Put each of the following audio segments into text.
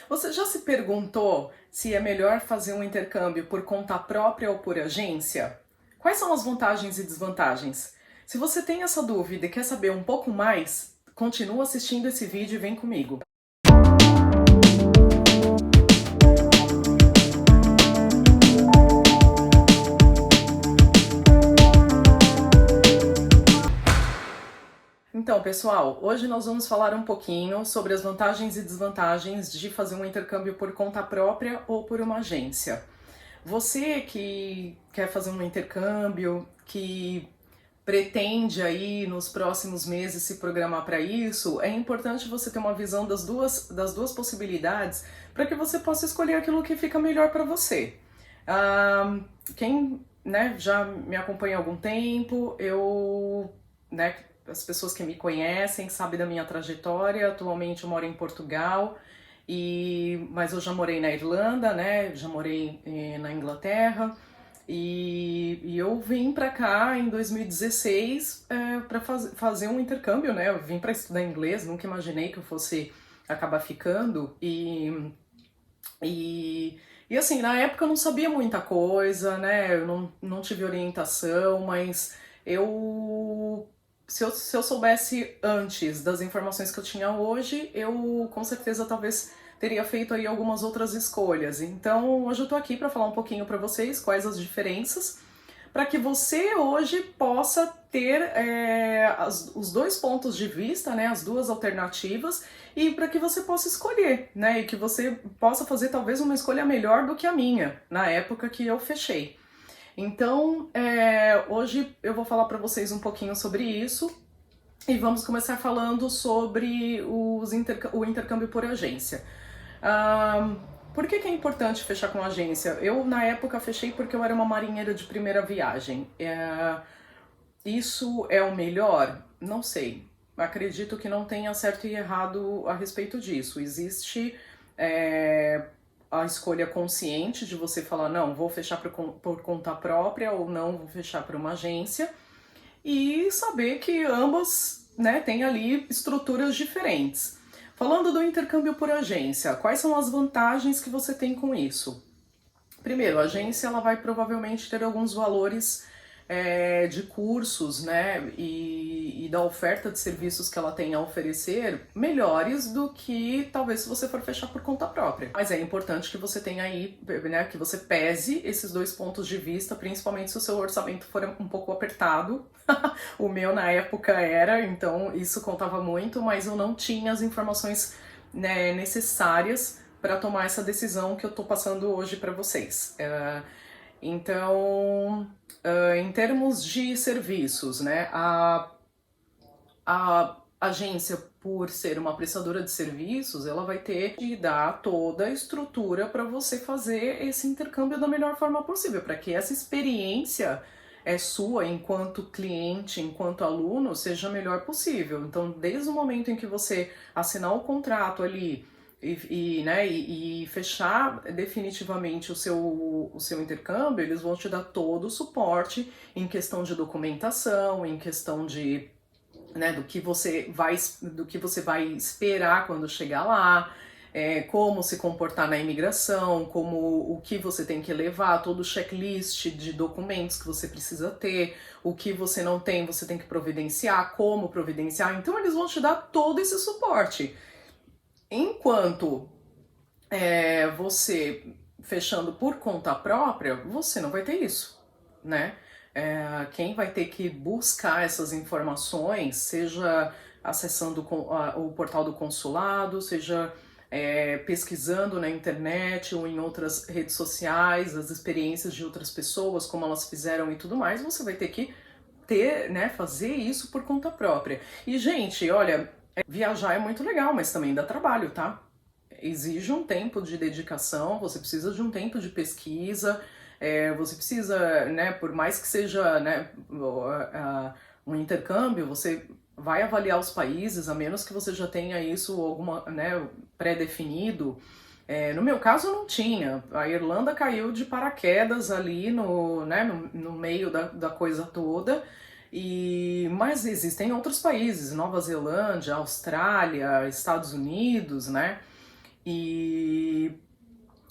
Você já se perguntou se é melhor fazer um intercâmbio por conta própria ou por agência? Quais são as vantagens e desvantagens? Se você tem essa dúvida e quer saber um pouco mais, continua assistindo esse vídeo e vem comigo. Então, pessoal, hoje nós vamos falar um pouquinho sobre as vantagens e desvantagens de fazer um intercâmbio por conta própria ou por uma agência. Você que quer fazer um intercâmbio, que pretende aí nos próximos meses se programar para isso, é importante você ter uma visão das duas possibilidades para que você possa escolher aquilo que fica melhor para você. Quem, né, já me acompanha há algum tempo, né, as pessoas que me conhecem sabem da minha trajetória. Atualmente eu moro em Portugal, mas eu já morei na Irlanda, né? Já morei na Inglaterra e eu vim para cá em 2016 para fazer um intercâmbio, né? Eu vim para estudar inglês, nunca imaginei que eu fosse acabar ficando e assim, na época eu não sabia muita coisa, né? Eu não tive orientação, mas eu se eu soubesse antes das informações que eu tinha hoje, eu com certeza talvez teria feito aí algumas outras escolhas. Então, hoje eu tô aqui para falar um pouquinho para vocês quais as diferenças, para que você hoje possa ter os dois pontos de vista, né, as duas alternativas, e para que você possa escolher, né, e que você possa fazer talvez uma escolha melhor do que a minha, na época que eu fechei. Então, hoje eu vou falar para vocês um pouquinho sobre isso e vamos começar falando sobre o intercâmbio por agência. Por que é importante fechar com agência? Eu, na época, fechei porque eu era uma marinheira de primeira viagem. Isso é o melhor? Não sei. Acredito que não tenha certo e errado a respeito disso. Existe a escolha consciente de você falar, não, vou fechar por conta própria ou não, vou fechar por uma agência, e saber que ambas, né, têm ali estruturas diferentes. Falando do intercâmbio por agência, quais são as vantagens que você tem com isso? Primeiro, a agência ela vai provavelmente ter alguns valores de cursos, né, e da oferta de serviços que ela tem a oferecer melhores do que talvez se você for fechar por conta própria. Mas é importante que você tenha aí, né, que você pese esses dois pontos de vista, principalmente se o seu orçamento for um pouco apertado. O meu na época era, então isso contava muito, mas eu não tinha as informações, né, necessárias para tomar essa decisão que eu tô passando hoje para vocês. Então, em termos de serviços, né, a agência, por ser uma prestadora de serviços, ela vai ter de dar toda a estrutura para você fazer esse intercâmbio da melhor forma possível, para que essa experiência sua enquanto cliente, enquanto aluno, seja a melhor possível. Então, desde o momento em que você assinar o contrato ali e fechar definitivamente o seu intercâmbio, eles vão te dar todo o suporte em questão de documentação, em questão de, né, do que você vai esperar quando chegar lá, como se comportar na imigração, o que você tem que levar, todo o checklist de documentos que você precisa ter, o que você não tem, você tem que providenciar, como providenciar. Então eles vão te dar todo esse suporte. Enquanto você fechando por conta própria, você não vai ter isso, né? Quem vai ter que buscar essas informações, seja acessando o portal do consulado, seja pesquisando na internet ou em outras redes sociais, as experiências de outras pessoas, como elas fizeram e tudo mais, você vai ter que né, fazer isso por conta própria. E, gente, olha, viajar é muito legal, mas também dá trabalho, tá? Exige um tempo de dedicação, você precisa de um tempo de pesquisa, você precisa, né, por mais que seja, né, um intercâmbio, você vai avaliar os países, a menos que você já tenha isso né, pré-definido. No meu caso, eu não tinha. A Irlanda caiu de paraquedas ali né, no meio da coisa toda. Mas existem outros países, Nova Zelândia, Austrália, Estados Unidos, né?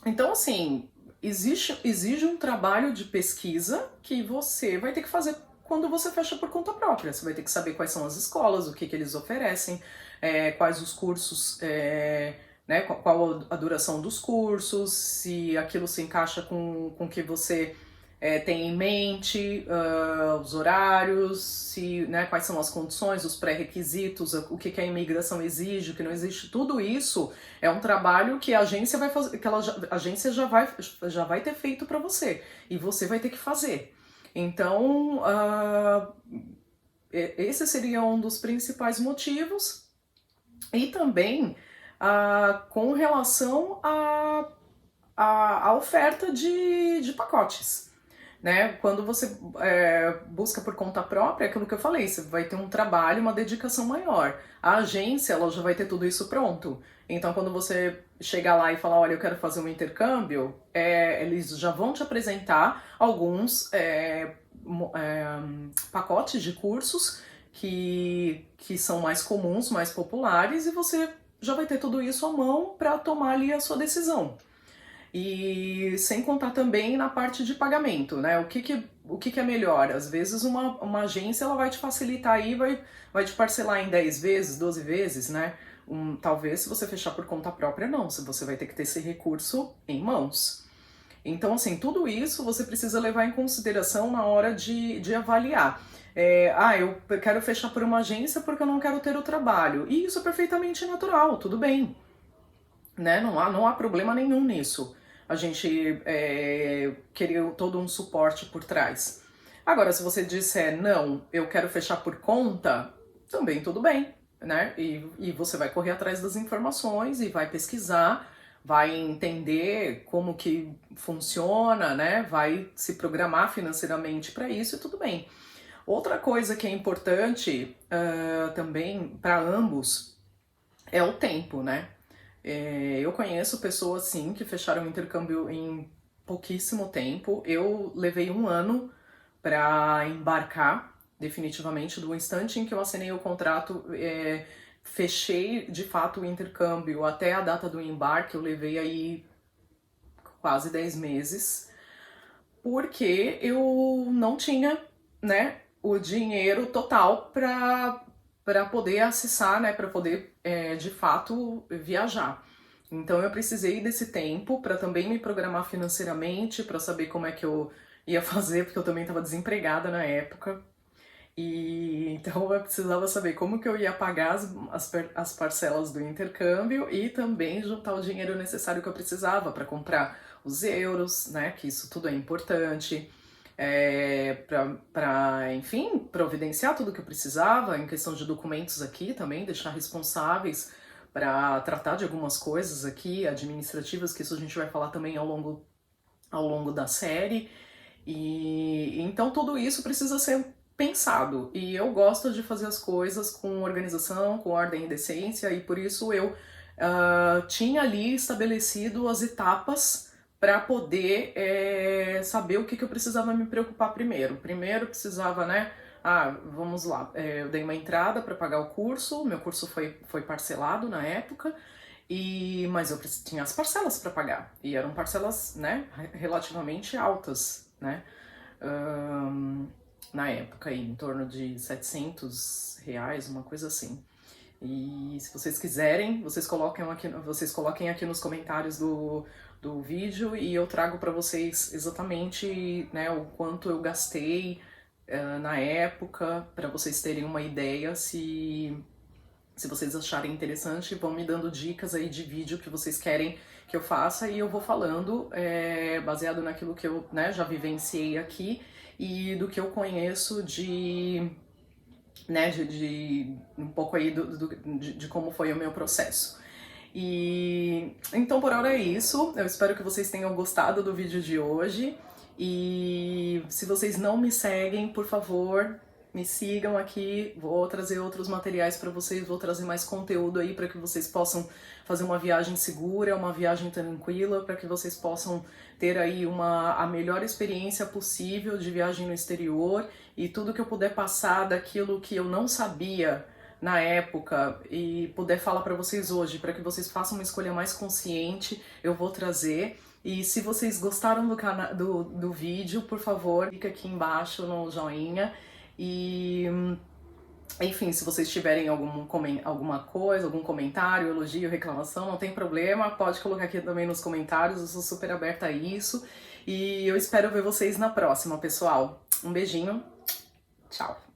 Então, assim, exige um trabalho de pesquisa que você vai ter que fazer quando você fecha por conta própria. Você vai ter que saber quais são as escolas, o que eles oferecem, quais os cursos, né, qual a duração dos cursos, se aquilo se encaixa com o que você tem em mente, os horários, se, né, quais são as condições, os pré-requisitos, o que a imigração exige, o que não existe, tudo isso é um trabalho que a agência vai fazer, a agência já vai ter feito para você e você vai ter que fazer. Então, esse seria um dos principais motivos. E também com relação à oferta de pacotes. Né? Quando você busca por conta própria, é aquilo que eu falei, você vai ter um trabalho, uma dedicação maior. A agência, ela já vai ter tudo isso pronto. Então, quando você chegar lá e falar, olha, eu quero fazer um intercâmbio, eles já vão te apresentar alguns pacotes de cursos que são mais comuns, mais populares, e você já vai ter tudo isso à mão para tomar ali a sua decisão. E sem contar também na parte de pagamento, né? O que é melhor? Às vezes uma agência ela vai te facilitar aí, vai te parcelar em 10 vezes, 12 vezes, né? Talvez se você fechar por conta própria, não. Se você vai ter que ter esse recurso em mãos. Então, assim, tudo isso você precisa levar em consideração na hora de avaliar. Eu quero fechar por uma agência porque eu não quero ter o trabalho. E isso é perfeitamente natural, tudo bem. Né? Não há problema nenhum nisso. A gente querer todo um suporte por trás. Agora, se você disser, não, eu quero fechar por conta, também tudo bem, né? E você vai correr atrás das informações e vai pesquisar, vai entender como que funciona, né? Vai se programar financeiramente para isso e tudo bem. Outra coisa que é importante também para ambos é o tempo, né? Eu conheço pessoas, sim, que fecharam o intercâmbio em pouquíssimo tempo. Eu levei 1 ano para embarcar, definitivamente, do instante em que eu assinei o contrato, fechei de fato o intercâmbio até a data do embarque, eu levei aí quase 10 meses, porque eu não tinha, né, o dinheiro total para poder acessar, né, para poder de fato viajar. Então eu precisei desse tempo para também me programar financeiramente, para saber como é que eu ia fazer, porque eu também estava desempregada na época. E então eu precisava saber como que eu ia pagar as parcelas do intercâmbio e também juntar o dinheiro necessário que eu precisava para comprar os euros, né? Que isso tudo é importante. Para, enfim, providenciar tudo que eu precisava em questão de documentos aqui também, deixar responsáveis para tratar de algumas coisas aqui administrativas, que isso a gente vai falar também ao longo da série. E então tudo isso precisa ser pensado. E eu gosto de fazer as coisas com organização, com ordem e decência, e por isso eu tinha ali estabelecido as etapas para poder saber o que eu precisava me preocupar primeiro. Primeiro precisava, né? Vamos lá, eu dei uma entrada para pagar o curso, meu curso foi parcelado na época, mas eu tinha as parcelas para pagar, e eram parcelas, né, relativamente altas, né, na época, aí, em torno de R$ 700, uma coisa assim. E se vocês quiserem, vocês coloquem aqui nos comentários do vídeo e eu trago para vocês exatamente, né, o quanto eu gastei na época, para vocês terem uma ideia. Se vocês acharem interessante, vão me dando dicas aí de vídeo que vocês querem que eu faça e eu vou falando baseado naquilo que eu, né, já vivenciei aqui e do que eu conheço né, de um pouco aí de como foi o meu processo. E então por hora é isso. Eu espero que vocês tenham gostado do vídeo de hoje. E se vocês não me seguem, por favor, me sigam aqui. Vou trazer outros materiais para vocês, vou trazer mais conteúdo aí para que vocês possam fazer uma viagem segura, uma viagem tranquila, para que vocês possam ter aí a melhor experiência possível de viagem no exterior, e tudo que eu puder passar daquilo que eu não sabia na época e puder falar para vocês hoje, para que vocês façam uma escolha mais consciente, eu vou trazer. E se vocês gostaram do vídeo, por favor, clica aqui embaixo no joinha. E, enfim, se vocês tiverem alguma coisa, algum comentário, elogio, reclamação, não tem problema, pode colocar aqui também nos comentários, eu sou super aberta a isso. E eu espero ver vocês na próxima, pessoal. Um beijinho, tchau!